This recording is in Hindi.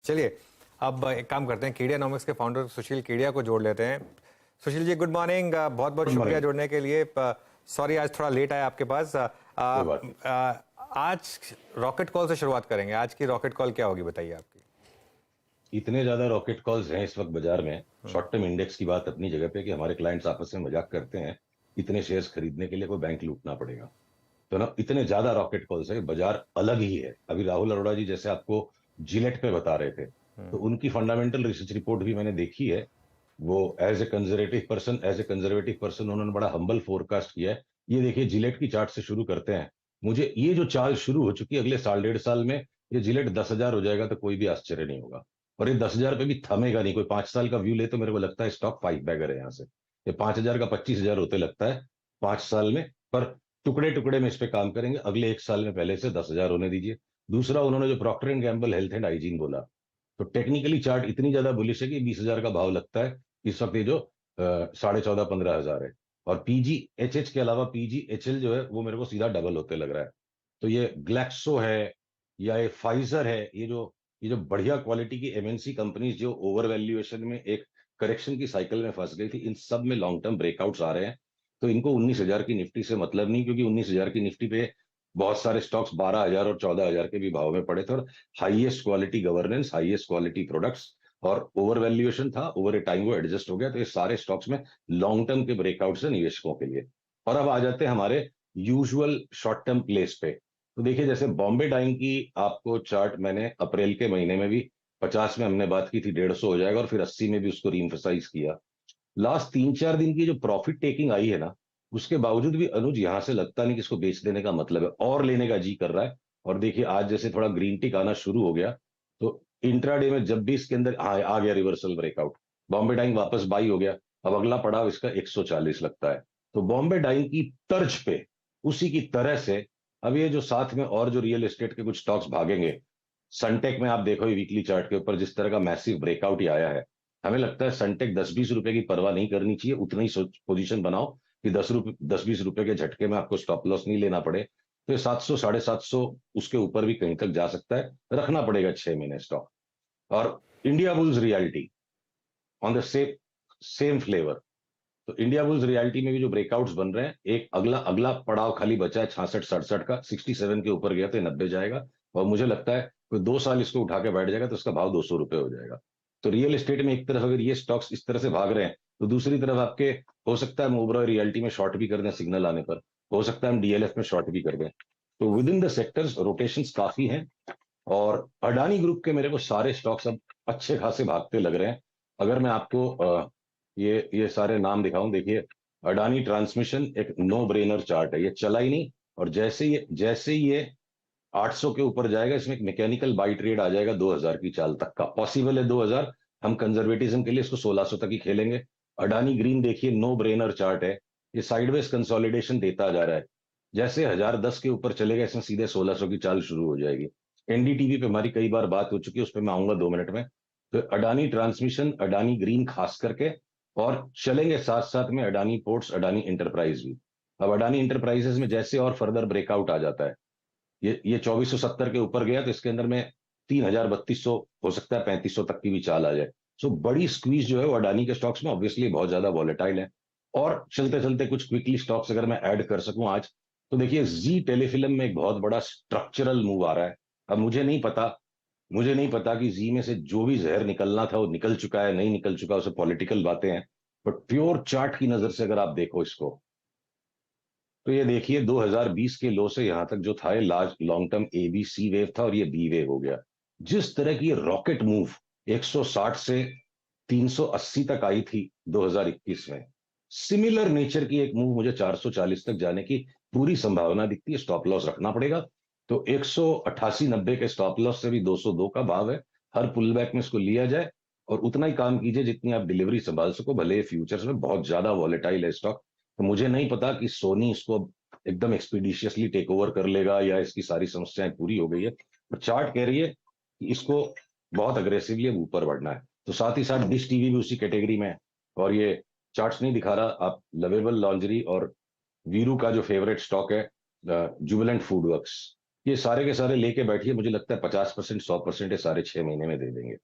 चलिए, अब एक काम करते हैं, केडियानॉमिक्स के फाउंडर सुशील केडिया को जोड़ लेते हैं। Sushil ji, good morning. बहुत बहुत गुड शुक्रिया मॉर्निंग। जुड़ने के लिए। सॉरी आज थोड़ा लेट आया आपके पास। कोई बात नहीं। आज रॉकेट कॉल से शुरुआत करेंगे। आज की रॉकेट कॉल क्या होगी, बताइए आपकी। इतने ज्यादा रॉकेट कॉल्स हैं इस वक्त बाजार में। शॉर्ट टर्म इंडेक्स की बात अपनी जगह पे कि हमारे क्लाइंट्स आपस में मजाक करते हैं, इतने शेयर्स खरीदने के लिए कोई बैंक लूटना पड़ेगा। तो ना इतने ज्यादा रॉकेट कॉल्स है, बाजार अलग ही है। अभी राहुल अरोड़ा जी जैसे आपको जिलेट पे बता रहे थे, तो उनकी फंडामेंटल रिसर्च रिपोर्ट भी मैंने देखी है। वो एज ए कंजर्वेटिव पर्सन उन्होंने बड़ा हम्बल फोरकास्ट किया है। ये देखिए, जिलेट की चार्ट से शुरू करते हैं। मुझे ये जो चाल शुरू हो चुकी है, अगले साल डेढ़ साल में ये जिलेट 10,000 हो जाएगा तो कोई भी आश्चर्य नहीं होगा। और ये 10,000 पे भी थमेगा नहीं। कोई 5 साल का व्यू ले तो मेरे को लगता है स्टॉक फाइव बैगर है यहाँ से। ये 5,000 का 25,000 होते लगता है 5 साल में। पर टुकड़े टुकड़े में इस पे काम करेंगे। अगले एक साल में पहले से 10,000 होने दीजिए। दूसरा, उन्होंने जो Procter and Gamble health and hygiene बोला, तो टेक्निकली चार्ट इतनी ज्यादा बुलिश है कि 20,000 का भाव लगता है इस वक्त। ये जो 14,500-15,000 है। और पीजीएचएच के अलावा पीजीएचएल जो है वो मेरे को सीधा डबल होते लग रहा है। तो ये ग्लैक्सो है या ये फाइजर है, ये जो बढ़िया क्वालिटी की एमएनसी कंपनीज जो ओवर वैल्यूएशन में एक करेक्शन की साइकिल में फंस गई थी, इन सब में लॉन्ग टर्म ब्रेकआउट्स आ रहे हैं। तो इनको 19,000 की निफ्टी से मतलब नहीं, क्योंकि 19,000 की निफ्टी पे बहुत सारे स्टॉक्स 12,000 और 14,000 के भी भाव में पड़े थे। और highest quality governance, highest quality products और ओवर वैल्यूएशन था, ओवर ए टाइम वो एडजस्ट हो गया। तो ये सारे स्टॉक्स में लॉन्ग टर्म के ब्रेकआउट्स है निवेशकों के लिए। और अब आ जाते हैं हमारे यूजुअल शॉर्ट टर्म प्लेस पे। तो देखिए, जैसे बॉम्बे डाइंग की आपको चार्ट मैंने अप्रैल के महीने में भी 50 में हमने बात की थी 150 हो जाएगा, और फिर 80 में भी उसको रीएम्फसाइज किया। लास्ट 3-4 दिन की जो प्रॉफिट टेकिंग आई है ना, उसके बावजूद भी अनुज यहां से लगता नहीं कि इसको बेच देने का मतलब है, और लेने का जी कर रहा है। और देखिए, आज जैसे थोड़ा ग्रीन टिक आना शुरू हो गया, तो इंट्राडे में जब भी इसके अंदर आ गया रिवर्सल ब्रेकआउट, बॉम्बे डाइंग वापस बाई हो गया। अब अगला पड़ाव इसका 140 लगता है। तो बॉम्बे डाइंग की तर्ज पे, उसी की तरह से अब ये जो साथ में और जो रियल एस्टेट के कुछ स्टॉक्स भागेंगे। सनटेक में आप देखो वीकली चार्ट के ऊपर जिस तरह का मैसिव ब्रेकआउट ही आया है, हमें लगता है सनटेक 10-20 रुपए की परवाह नहीं करनी चाहिए। उतना ही पोजीशन बनाओ कि 10-20 रुपए के झटके में आपको स्टॉप लॉस नहीं लेना पड़े। तो ये 700, 750 उसके ऊपर भी कहीं तक जा सकता है। रखना पड़ेगा 6 महीने स्टॉक। और India bulls reality on the same flavour. तो इंडिया बुल्स रियलिटी में भी जो ब्रेकआउट्स बन रहे हैं, एक अगला अगला पड़ाव खाली बचा है 66-67 का। 67 के ऊपर गया तो 90 जाएगा। और मुझे लगता है कोई 2 साल इसको उठा के बैठ जाएगा तो उसका भाव 200 रुपए हो जाएगा। तो रियल एस्टेट में एक तरफ अगर ये स्टॉक्स इस तरह से भाग रहे हैं, तो दूसरी तरफ आपके हो सकता है हम ओबरॉय रियलिटी में शॉर्ट भी कर दें सिग्नल आने पर। हो सकता है हम डीएलएफ में शॉर्ट भी कर दें। तो with in the sectors rotation काफी हैं। और अडानी ग्रुप के मेरे को सारे स्टॉक्स अब अच्छे खासे भागते लग रहे हैं। अगर मैं आपको ये सारे नाम दिखाऊं, देखिए, अडानी ट्रांसमिशन एक नो ब्रेनर चार्ट है, ये चला ही नहीं। और जैसे ही ये 800 के ऊपर जाएगा, इसमें एक मैकेनिकल बाई ट्रेड आ जाएगा 2,000 की चाल तक का। पॉसिबल है 2,000। हम कंजर्वेटिज्म के लिए इसको 1,600 तक ही खेलेंगे। अडानी ग्रीन देखिए, नो ब्रेनर चार्ट है। ये साइडवेज कंसोलिडेशन देता जा रहा है। जैसे 1,010 के ऊपर चलेगा, इसमें सीधे 1,600 की चाल शुरू हो जाएगी। एनडीटीवी पे हमारी कई बार बात हो चुकी है, उस पर मैं आऊंगा 2 मिनट में। तो अडानी ट्रांसमिशन, अडानी ग्रीन खास करके, और चलेंगे साथ साथ में अडानी पोर्ट्स, अडानी इंटरप्राइज भी। अब अडानी इंटरप्राइजेस में जैसे और फर्दर ब्रेकआउट आ जाता है, ये 2470 के ऊपर गया तो इसके अंदर में 3,000-3,200 हो सकता है, 3,500 तक की भी चाल आ जाए। सो बड़ी स्क्वीज जो है वो अडानी के स्टॉक्स में ऑब्वियसली बहुत ज्यादा वॉलेटाइल है। और चलते चलते कुछ क्विकली स्टॉक्स अगर मैं ऐड कर सकूं आज, तो देखिए, जी टेलीफिल्म में एक बहुत बड़ा स्ट्रक्चरल मूव आ रहा है। अब मुझे नहीं पता कि जी में से जो भी जहर निकलना था वो निकल चुका है, नहीं निकल चुका, उसे पॉलिटिकल बातें हैं। बट प्योर चार्ट की नजर से अगर आप देखो इसको, तो ये देखिए 2020 के लो से यहां तक जो था, ये large long term A B C wave था, और ये बी वेव हो गया। जिस तरह की रॉकेट मूव 160 से 380 तक आई थी 2021 में, सिमिलर नेचर की एक मूव मुझे 440 तक जाने की पूरी संभावना दिखती है। स्टॉप लॉस रखना पड़ेगा। तो 188-90 के स्टॉप लॉस से भी 202 का भाव है। हर पुल बैक में इसको लिया जाए, और उतना ही काम कीजिए जितनी आप डिलीवरी संभाल सको। भले फ्यूचर्स में बहुत ज्यादा वॉलेटाइल है स्टॉक। तो मुझे नहीं पता कि सोनी इसको एकदम एक्सपीडिशियसली टेक ओवर कर लेगा या इसकी सारी समस्याएं पूरी हो गई है। पर चार्ट कह रही है कि इसको बहुत अग्रेसिवली अब ऊपर बढ़ना है। तो साथ ही साथ डिश टीवी भी उसी कैटेगरी में है। और ये चार्ट्स नहीं दिखा रहा, आप लवेबल लॉन्जरी और वीरू का जो फेवरेट स्टॉक है, जुबिलेंट फूड वर्क्स, ये सारे के सारे लेके बैठिए, मुझे लगता है 50% 100% ये सारे 6 महीने में दे देंगे।